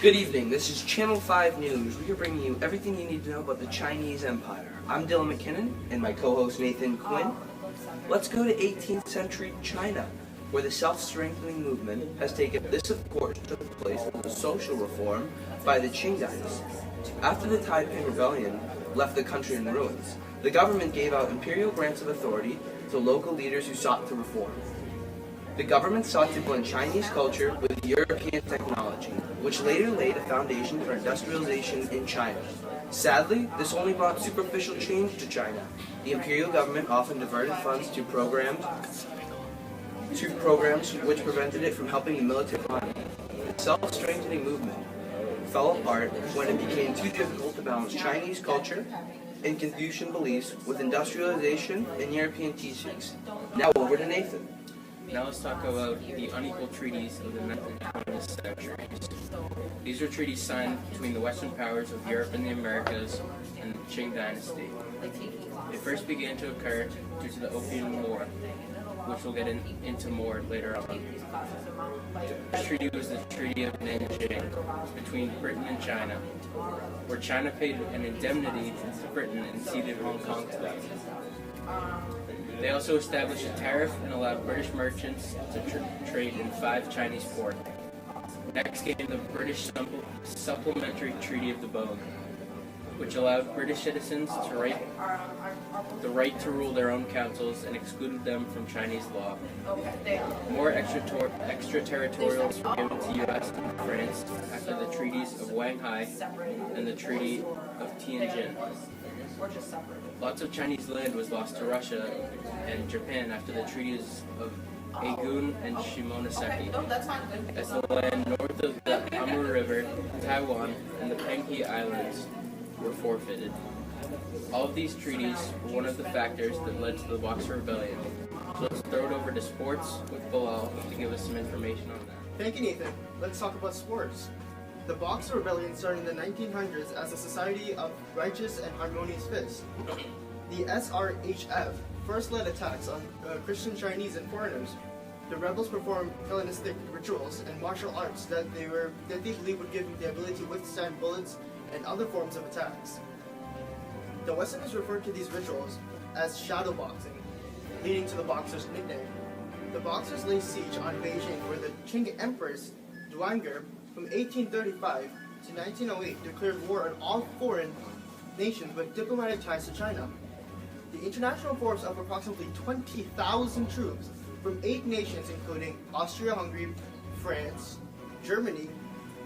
Good evening, this is Channel 5 News. We are bringing you everything you need to know about the Chinese Empire. I'm Dylan McKinnon and my co-host Nathan Quinn. Let's go to 18th century China, where the self-strengthening movement has taken. This, of course, took place as a social reform by the Qing dynasty. After the Taiping Rebellion left the country in ruins, the government gave out imperial grants of authority to local leaders who sought to reform. The government sought to blend Chinese culture with European technology, which later laid a foundation for industrialization in China. Sadly, this only brought superficial change to China. The imperial government often diverted funds to programs which prevented it from helping the military economy. The self-strengthening movement fell apart when it became too difficult to balance Chinese culture and Confucian beliefs with industrialization and European teachings. Now over to Nathan. Now let's talk about the unequal treaties of the 19th and 20th centuries. These were treaties signed between the Western powers of Europe and the Americas and the Qing dynasty. They first began to occur due to the Opium War, which we'll get into more later on. The first treaty was the Treaty of Nanjing between Britain and China, where China paid an indemnity to Britain and ceded Hong Kong to them. They also established a tariff and allowed British merchants to trade in 5 Chinese ports. Next came the British Supplementary Treaty of the Bone, which allowed British citizens the right to rule their own councils and excluded them from Chinese law. More extraterritorials were given to U.S. and France after the treaties of Shanghai and the Treaty of Tianjin. Lots of Chinese land was lost to Russia and Japan after the treaties of Agun and Shimonoseki, as the land north of the Amur River, Taiwan, and the Penghu Islands were forfeited. All of these treaties were one of the factors that led to the Boxer Rebellion. So let's throw it over to sports with Bilal to give us some information on that. Thank you, Nathan. Let's talk about sports. The Boxer Rebellion started in the 1900s as a society of righteous and harmonious fists. The SRHF first led attacks on Christian Chinese and foreigners. The rebels performed Hellenistic rituals and martial arts that they believed would give them the ability to withstand bullets and other forms of attacks. The Westerners referred to these rituals as shadow boxing, leading to the Boxers' nickname. The Boxers laid siege on Beijing, where the Qing Empress Duanger from 1835 to 1908 declared war on all foreign nations with diplomatic ties to China. The international force of approximately 20,000 troops from 8 nations including Austria-Hungary, France, Germany,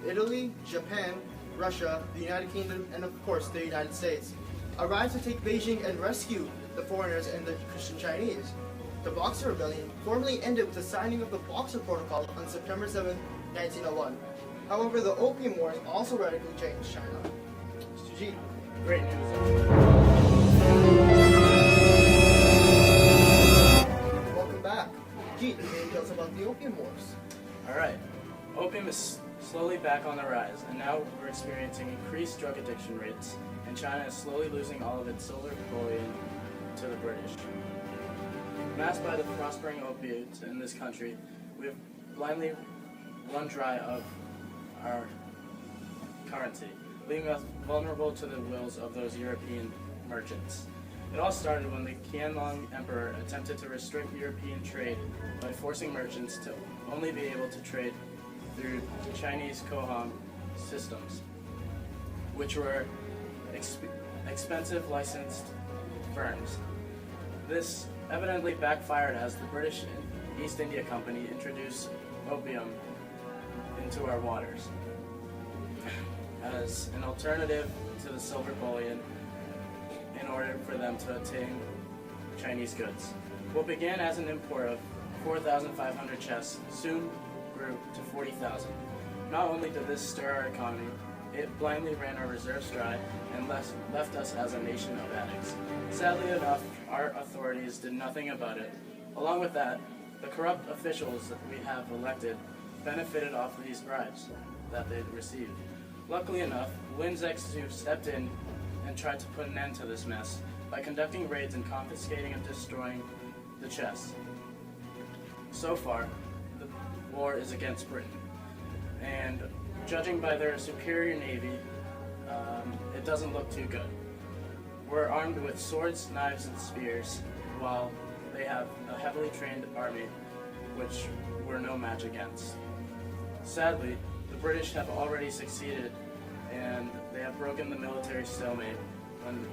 Italy, Japan, Russia, the United Kingdom, and of course the United States, arrived to take Beijing and rescue the foreigners and the Christian Chinese. The Boxer Rebellion formally ended with the signing of the Boxer Protocol on September 7, 1901. However, the Opium Wars also radically changed China. Suji, great news. Welcome back. Jeet, can you tell us about the Opium Wars? Alright, opium is slowly back on the rise, and now we're experiencing increased drug addiction rates, and China is slowly losing all of its silver bullion to the British. Masked by the prospering opiates in this country, we have blindly run dry of our currency, leaving us vulnerable to the wills of those European merchants. It all started when the Qianlong Emperor attempted to restrict European trade by forcing merchants to only be able to trade through Chinese Kohan systems, which were expensive licensed firms. This evidently backfired as the British East India Company introduced opium into our waters as an alternative to the silver bullion in order for them to obtain Chinese goods. What began as an import of 4,500 chests soon grew to 40,000. Not only did this stir our economy, it blindly ran our reserves dry and left us as a nation of addicts. Sadly enough, our authorities did nothing about it. Along with that, the corrupt officials that we have elected benefited off of these bribes that they received. Luckily enough, Lin Zexu stepped in and tried to put an end to this mess by conducting raids and confiscating and destroying the chests. So far, the war is against Britain, and judging by their superior navy, it doesn't look too good. We're armed with swords, knives, and spears, while they have a heavily trained army, which we're no match against. Sadly, the British have already succeeded, and they have broken the military stalemate when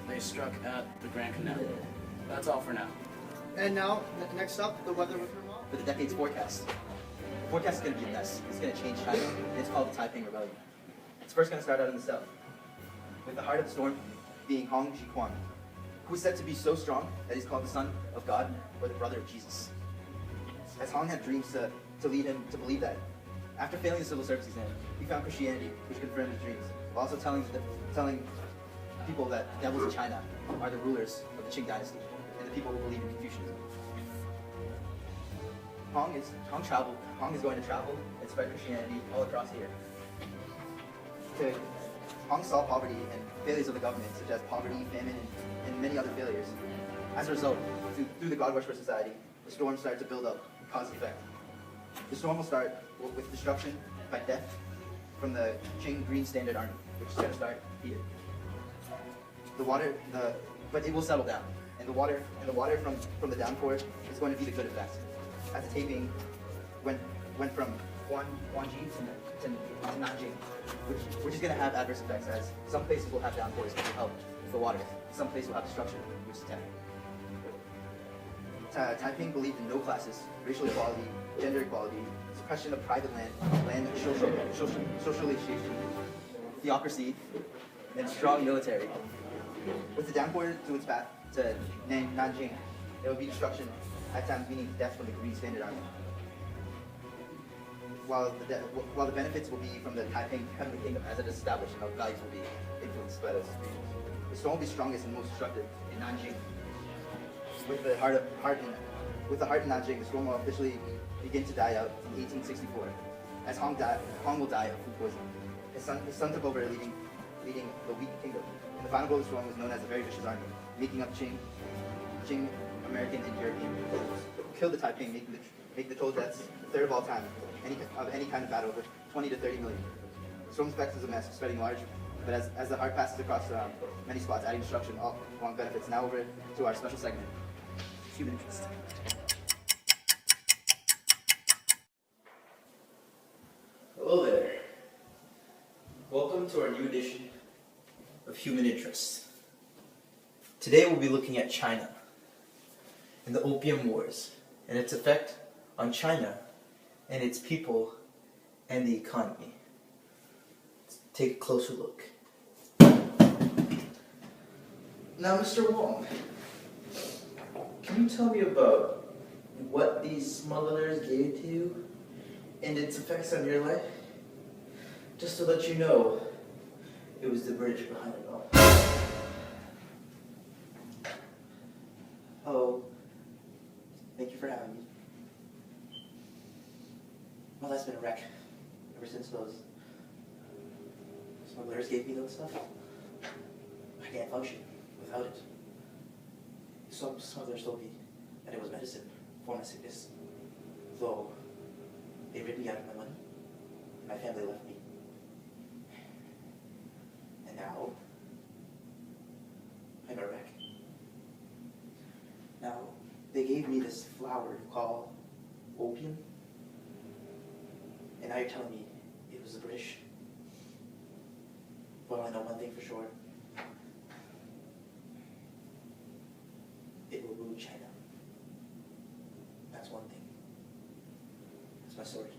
they struck at the Grand Canal. That's all for now. And now, next up, the weather with Vermont. For the decade's forecast. The forecast is going to be a mess. It's going to change China, and it's called the Taiping Rebellion. It's first going to start out in the south, with the heart of the storm being Hong Jiquan, who is said to be so strong that he's called the son of God or the brother of Jesus. As Hong had dreams to lead him to believe that, after failing the civil service exam, he found Christianity, which confirmed his dreams, while also telling people that devils in China are the rulers of the Qing dynasty and the people who believe in Confucianism. Hong is going to travel and spread Christianity all across here. Hong saw poverty and failures of the government, such as poverty, famine, and many other failures. As a result, through the God Worshipper Society, the storm started to build up cause and effect. The storm will start with destruction by death from the Qing Green Standard Army, which is going to start here. But it will settle down, and the water from the downpour is going to be the good effect. As the Taiping went from Guangxi to Nanjing, which is going to have adverse effects, as some places will have downpours which will help with the water, some places will have destruction, which is attack. Taiping believed in no classes, racial equality, gender equality, suppression of private land socialization, theocracy, and strong military. With the downpour to its path to Nanjing, there will be destruction, at times meaning death from the Green Standard Army. While the benefits will be from the Taiping Heavenly Kingdom as it is established, and our values will be influenced by those. The storm will be strongest and most destructive in Nanjing. With the heart in Nanjing, the storm will officially begin to die out in 1864, as Hong will die of food poisoning. His son took over leading the weak kingdom. And the final goal of the storm was known as a very vicious army, making up Qing, American, and European soldiers, who killed the Taiping, making the total deaths the third of all time of any kind of battle, over 20 to 30 million. The storm's effects is a mess, spreading large, but as the heart passes across many spots, adding destruction along benefits. Now over to our special segment, Human Interest. Hello there. Welcome to our new edition of Human Interest. Today we'll be looking at China and the Opium Wars and its effect on China and its people and the economy. Let's take a closer look. Now, Mr. Wong, can you tell me about what these smugglers gave to you and its effects on your life? Just to let you know, it was the British behind it all. Oh, thank you for having me. My life's been a wreck ever since those smugglers gave me those stuff. I can't function without it. Some smugglers told me that it was medicine for my sickness, though they ripped me out of my money, and my family left me. And now, I'm a wreck. Now, they gave me this flower called opium, and now you're telling me it was the British? Well, I know one thing for sure. It will ruin China. That's one thing. That's my story.